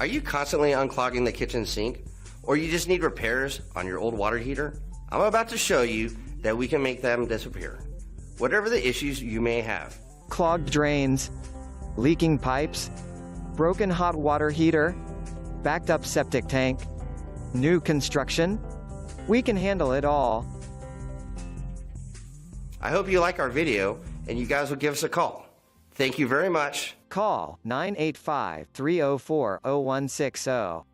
Are you constantly unclogging the kitchen sink? Or you just need repairs on your old water heater? I'm about to show you that we can make them disappear. Whatever the issues you may have. Clogged drains, leaking pipes, broken hot water heater, backed up septic tank, new construction, we can handle it all. I hope you like our video and you guys will give us a call. Thank you very much. Call 985-304-0160.